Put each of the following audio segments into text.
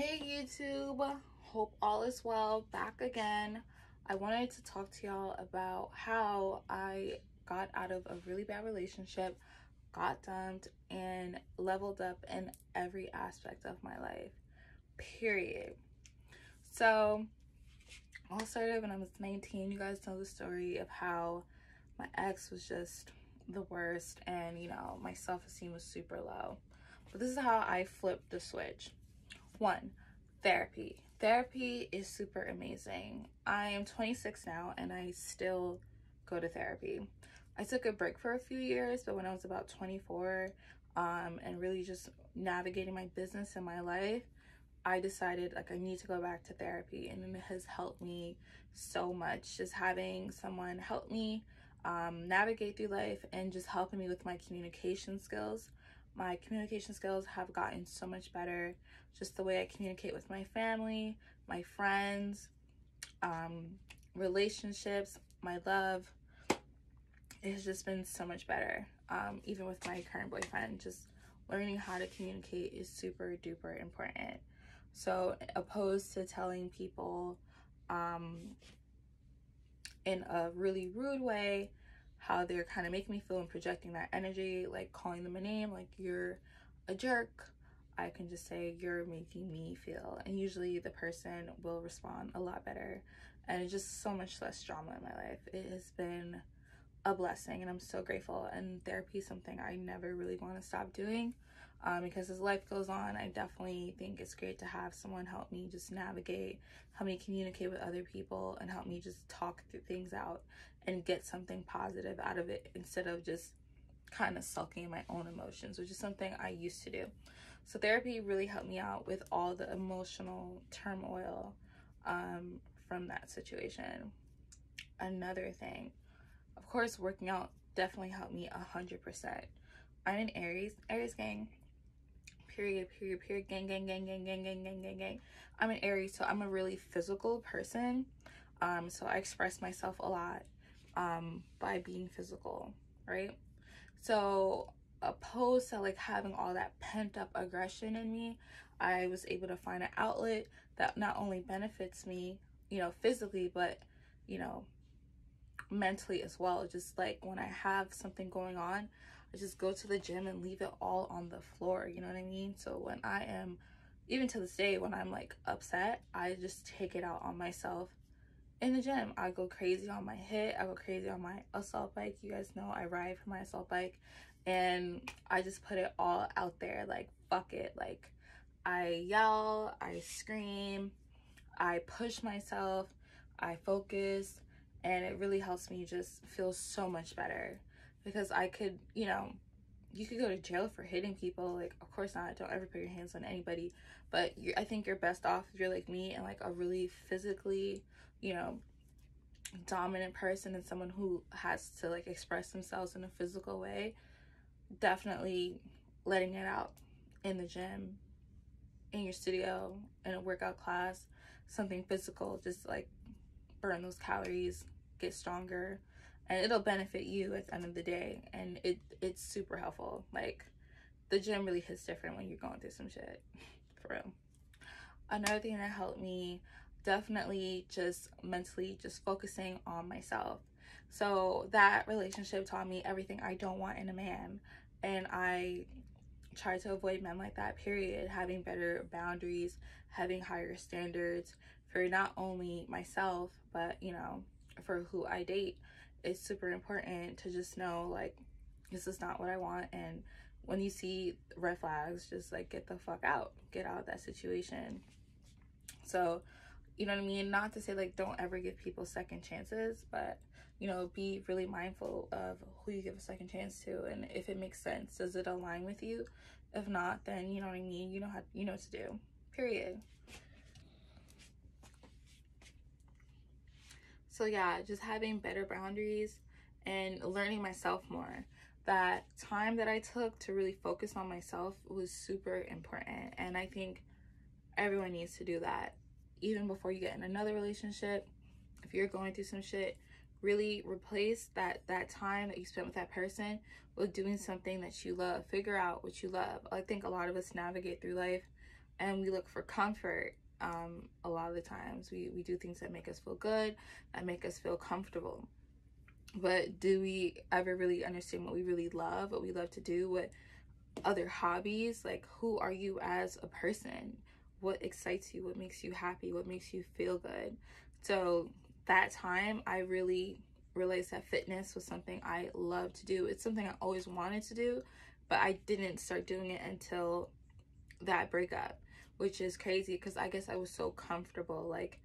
Hey YouTube, hope all is well. Back again. I wanted to talk to y'all about how I got out of a really bad relationship, got dumped, and leveled up in every aspect of my life, period. So all started when I was 19. You guys know the story of how my ex was just the worst, and my self-esteem was super low. But this is how I flipped the switch. One, therapy. Therapy is super amazing. I am 26 now and I still go to therapy. I took a break for a few years, but when I was about 24 and really just navigating my business and my life, I decided I need to go back to therapy, and it has helped me so much. Just having someone help me navigate through life and just helping me with my communication skills. My communication skills have gotten so much better. Just the way I communicate with my family, my friends, relationships, my love. It has just been so much better. Even with my current boyfriend, just learning how to communicate is super duper important. So opposed to telling people in a really rude way how they're kind of making me feel and projecting that energy, like calling them a name, like you're a jerk, I can just say you're making me feel, and usually the person will respond a lot better, and it's just so much less drama in my life. It has been a blessing and I'm so grateful, and therapy is something I never really want to stop doing, because as life goes on, I definitely think it's great to have someone help me just navigate, help me communicate with other people, and help me just talk through things out and get something positive out of it instead of just kind of sulking in my own emotions, which is something I used to do. So therapy really helped me out with all the emotional turmoil from that situation. Another thing, of course, working out definitely helped me 100%. I'm an Aries gang, period, gang, gang, gang, gang, gang, gang, gang, gang, gang. I'm an Aries, so I'm a really physical person. So I express myself a lot by being physical, right? So opposed to having all that pent up aggression in me, I was able to find an outlet that not only benefits me, physically, but, mentally as well. Just when I have something going on, I just go to the gym and leave it all on the floor, you know what I mean? So when I am, even to this day, when I'm upset, I just take it out on myself in the gym. I go crazy on my hit, I go crazy on my assault bike. You guys know I ride for my assault bike, and I just put it all out there. Fuck it. I yell, I scream, I push myself, I focus, and it really helps me just feel so much better, because I could, you could go to jail for hitting people. Of course not, don't ever put your hands on anybody, but I think you're best off if you're like me and a really physically, dominant person, and someone who has to express themselves in a physical way. Definitely letting it out in the gym, in your studio, in a workout class, something physical, just burn those calories, get stronger, and it'll benefit you at the end of the day. And it's super helpful. The gym really hits different when you're going through some shit, for real. Another thing that helped me, definitely just mentally, just focusing on myself. So that relationship taught me everything I don't want in a man, and I try to avoid men like that, period. Having better boundaries, having higher standards for not only myself, but for who I date. It's super important to just know this is not what I want, and when you see red flags, just get the fuck out, get out of that situation. So, you know what I mean? Not to say don't ever give people second chances, but be really mindful of who you give a second chance to, and if it makes sense, does it align with you? If not, then you know what I mean, you know what to do, period. So yeah, just having better boundaries and learning myself more. That time that I took to really focus on myself was super important, and I think everyone needs to do that. Even before you get in another relationship, if you're going through some shit, really replace that time that you spent with that person with doing something that you love. Figure out what you love. I think a lot of us navigate through life and we look for comfort. A lot of the times we do things that make us feel good, that make us feel comfortable. But do we ever really understand what we really love, what we love to do, what other hobbies? Like, who are you as a person? What excites you? What makes you happy? What makes you feel good? So that time, I really realized that fitness was something I love to do. It's something I always wanted to do, but I didn't start doing it until that breakup, which is crazy because I guess I was so comfortable. Like,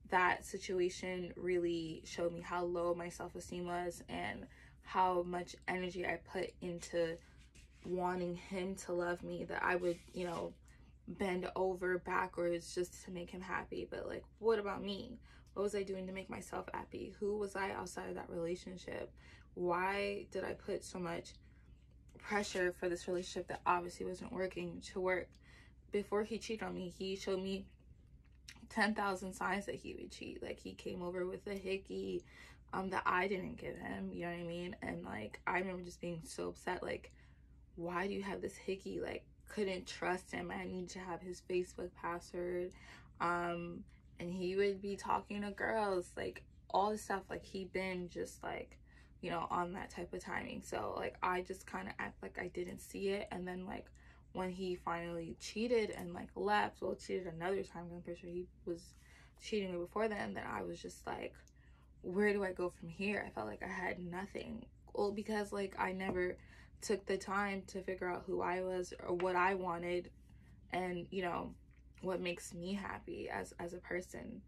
that situation really showed me how low my self-esteem was and how much energy I put into wanting him to love me, that I would, bend over backwards just to make him happy. But like, what about me? What was I doing to make myself happy? Who was I outside of that relationship? Why did I put so much pressure for this relationship that obviously wasn't working to work? Before he cheated on me, he showed me 10,000 signs that he would cheat. Like, he came over with a hickey that I didn't give him, you know what I mean? And like, I remember just being so upset, like, why do you have this hickey? Like, couldn't trust him. I need to have his Facebook password. And he would be talking to girls, like all this stuff. Like, he been just like, on that type of timing. So like, I just kind of act like I didn't see it. And then like, when he finally cheated and like left, well, cheated another time, I'm pretty sure he was cheating me before then I was just like, where do I go from here? I felt like I had nothing. Well, because like, I never took the time to figure out who I was or what I wanted, and what makes me happy as a person.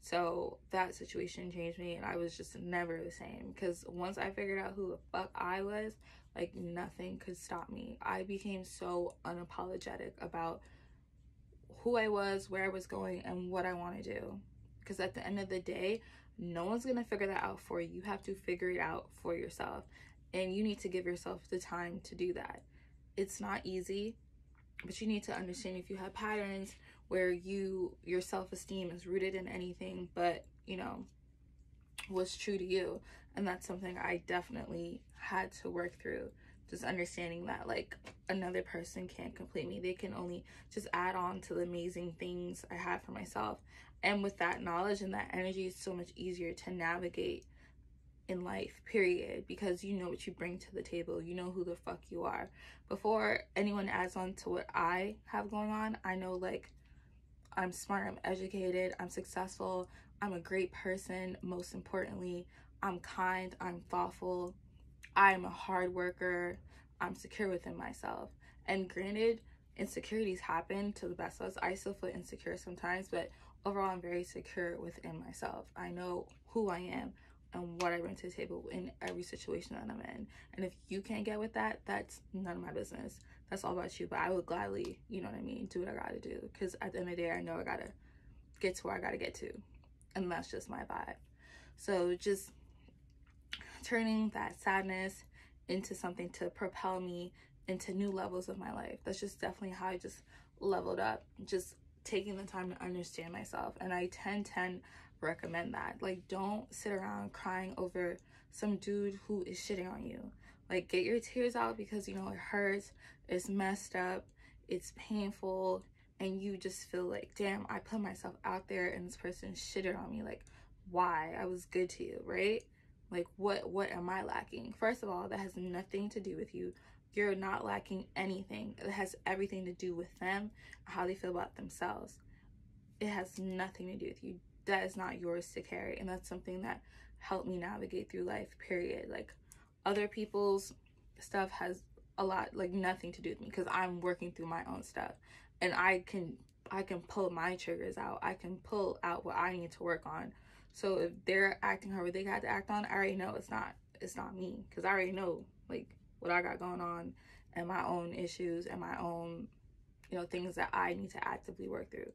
So that situation changed me, and I was just never the same, because once I figured out who the fuck I was, like, nothing could stop me. I became so unapologetic about who I was, where I was going, and what I want to do. Because at the end of the day, no one's going to figure that out for you. You have to figure it out for yourself. And you need to give yourself the time to do that. It's not easy, but you need to understand if you have patterns where your self-esteem is rooted in anything but, what's true to you. And that's something I definitely had to work through. Just understanding that, like, another person can't complete me. They can only just add on to the amazing things I have for myself. And with that knowledge and that energy, it's so much easier to navigate in life, period, because you know what you bring to the table. You know who the fuck you are. Before anyone adds on to what I have going on, I know, like, I'm smart, I'm educated, I'm successful, I'm a great person. Most importantly, I'm kind, I'm thoughtful, I'm a hard worker, I'm secure within myself. And granted, insecurities happen to the best of us. I still feel insecure sometimes, but overall, I'm very secure within myself. I know who I am and what I bring to the table in every situation that I'm in. And if you can't get with that, that's none of my business. That's all about you. But I would gladly, you know what I mean, do what I gotta do. Because at the end of the day, I know I gotta get to where I gotta get to. And that's just my vibe. So just turning that sadness into something to propel me into new levels of my life. That's just definitely how I just leveled up. Just taking the time to understand myself. And I 10/10 recommend that. Like, don't sit around crying over some dude who is shitting on you. Like, get your tears out, because it hurts, it's messed up, it's painful, and you just feel like, damn, I put myself out there and this person shitted on me. Like, why? I was good to you, right? Like, what am I lacking? First of all, that has nothing to do with you. You're not lacking anything. It has everything to do with them, how they feel about themselves. It has nothing to do with you. That is not yours to carry. And that's something that helped me navigate through life, period. Like, other people's stuff has a lot, like, nothing to do with me, because I'm working through my own stuff. And I can pull my triggers out. I can pull out what I need to work on. So if they're acting however they got to act on, I already know it's not me, because I already know, like, what I got going on and my own issues and my own, things that I need to actively work through,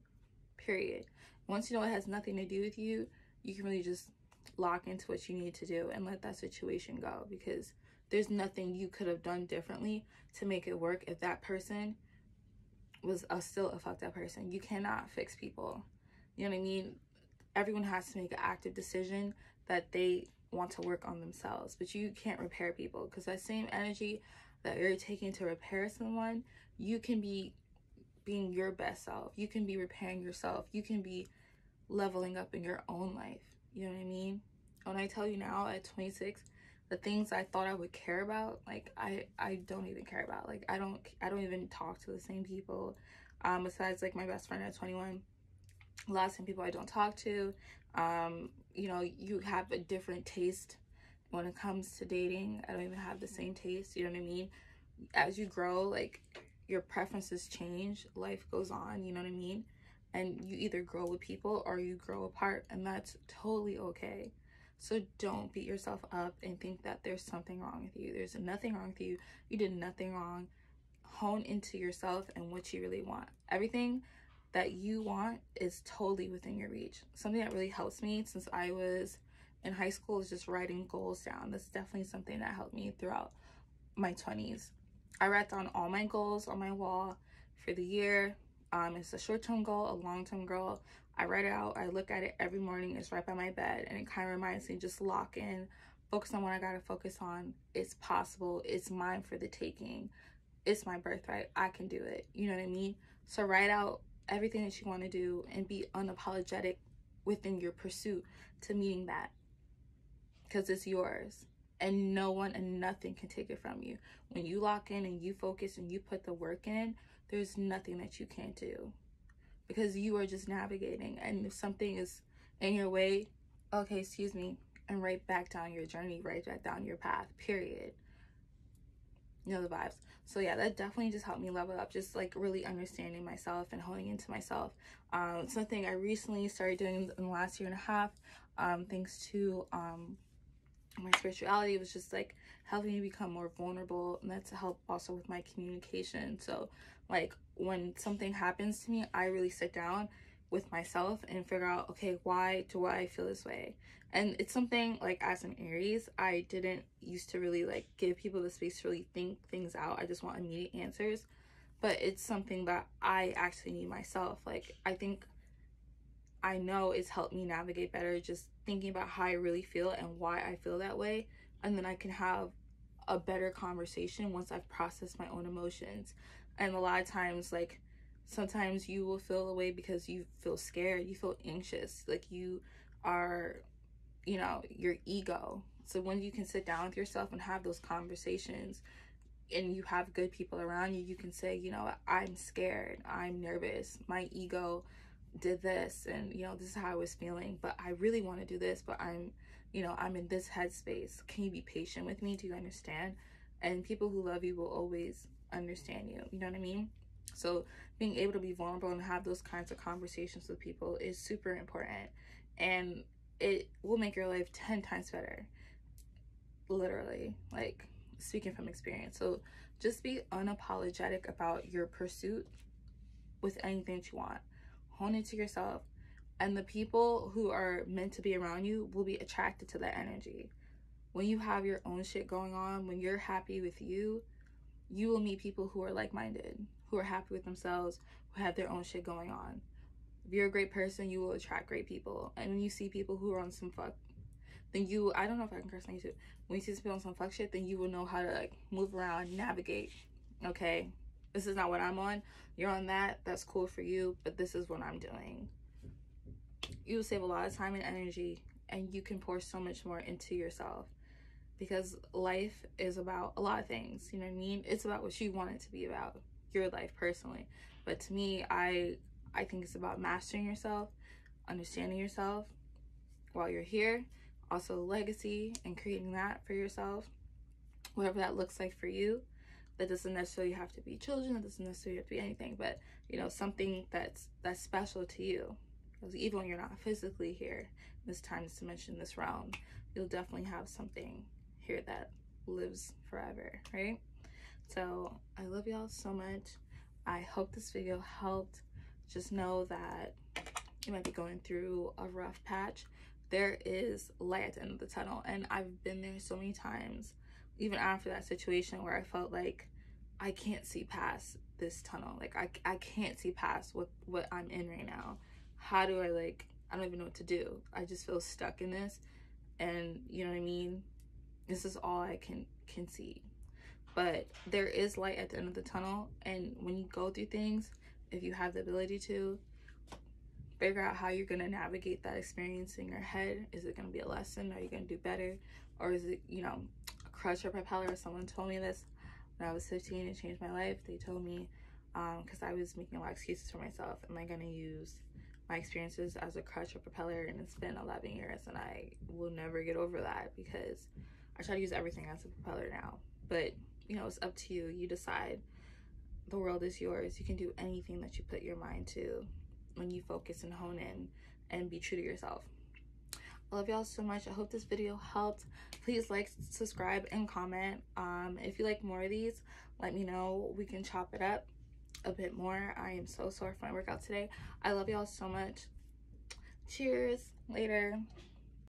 period. Once you know it has nothing to do with you, you can really just lock into what you need to do and let that situation go, because there's nothing you could have done differently to make it work if that person was still a fucked up person. You cannot fix people. You know what I mean? Everyone has to make an active decision that they want to work on themselves, but you can't repair people, because that same energy that you're taking to repair someone, you can be being your best self. You can be repairing yourself. You can be leveling up in your own life. You know what I mean? When I tell you now at 26, the things I thought I would care about, like I don't even care about. Like I don't even talk to the same people. Besides like my best friend at 21, a lot of same people I don't talk to. You know, you have a different taste when it comes to dating. I don't even have the same taste. You know what I mean? As you grow, like your preferences change, life goes on, you know what I mean? And you either grow with people or you grow apart, and that's totally okay. So don't beat yourself up and think that there's something wrong with you. There's nothing wrong with you. You did nothing wrong. Hone into yourself and what you really want. Everything that you want is totally within your reach. Something that really helps me since I was in high school is just writing goals down. That's definitely something that helped me throughout my 20s. I write down all my goals on my wall for the year. It's a short-term goal, a long-term goal. I write it out. I look at it every morning. It's right by my bed, and it kind of reminds me, just lock in, focus on what I gotta focus on. It's possible. It's mine for the taking. It's my birthright. I can do it. You know what I mean? So write out everything that you want to do and be unapologetic within your pursuit to meeting that, because it's yours. And no one and nothing can take it from you. When you lock in and you focus and you put the work in, there's nothing that you can't do, because you are just navigating. And if something is in your way, okay, excuse me, and write back down your journey, write back down your path, period. You know the vibes. So yeah, that definitely just helped me level up, just like really understanding myself and honing into myself. Something I recently started doing in the last year and a half, thanks to my spirituality, was just like helping me become more vulnerable, and that's help also with my communication. So like when something happens to me, I really sit down with myself and figure out, okay, why do I feel this way? And it's something like, as an Aries, I didn't used to really like give people the space to really think things out. I just want immediate answers, but it's something that I actually need myself. Like I think I know it's helped me navigate better, just thinking about how I really feel and why I feel that way. And then I can have a better conversation once I've processed my own emotions. And a lot of times, like, sometimes you will feel away because you feel scared, you feel anxious, like you are, you know, your ego. So when you can sit down with yourself and have those conversations, and you have good people around you, you can say, you know, I'm scared, I'm nervous, my ego did this, and you know, this is how I was feeling, but I really want to do this, but I'm, you know, I'm in this headspace. Can you be patient with me? Do you understand? And people who love you will always understand you. You know what I mean? So being able to be vulnerable and have those kinds of conversations with people is super important, and it will make your life 10 times better, literally, like speaking from experience. So just be unapologetic about your pursuit with anything that you want. Hone it to yourself, and the people who are meant to be around you will be attracted to that energy. When you have your own shit going on, when you're happy with you, you will meet people who are like-minded, who are happy with themselves, who have their own shit going on. If you're a great person, you will attract great people. And when you see people who are on some fuck, then you, I don't know if I can curse on YouTube. When you see people on some fuck shit, then you will know how to like move around, navigate. Okay, this is not what I'm on. You're on that. That's cool for you, but this is what I'm doing. You will save a lot of time and energy, and you can pour so much more into yourself, because life is about a lot of things. You know what I mean? It's about what you want it to be about, your life personally. But to me, I think it's about mastering yourself, understanding yourself while you're here, also legacy and creating that for yourself, whatever that looks like for you. That doesn't necessarily have to be children, that doesn't necessarily have to be anything, but you know, something that's special to you. Because even when you're not physically here, this time, this dimension, this realm, you'll definitely have something here that lives forever, right? So I love y'all so much. I hope this video helped. Just know that you might be going through a rough patch. There is light at the end of the tunnel, and I've been there so many times, even after that situation where I felt like I can't see past this tunnel. Like I can't see past what I'm in right now. How do I, like, I don't even know what to do. I just feel stuck in this, and you know what I mean? This is all I can see. But there is light at the end of the tunnel, and when you go through things, if you have the ability to, figure out how you're going to navigate that experience in your head. Is it going to be a lesson? Are you going to do better? Or is it, you know, a crutch or propeller? Someone told me this when I was 15. It changed my life. They told me, because I was making a lot of excuses for myself, am I going to use my experiences as a crutch or propeller? And it's been 11 years and I will never get over that, because I try to use everything as a propeller now. But, you know, it's up to you. You decide. The world is yours. You can do anything that you put your mind to when you focus and hone in and be true to yourself. I love y'all so much. I hope this video helped. Please like, subscribe, and comment. If you like more of these, let me know. We can chop it up a bit more. I am so sore from my workout today. I love y'all so much. Cheers. Later.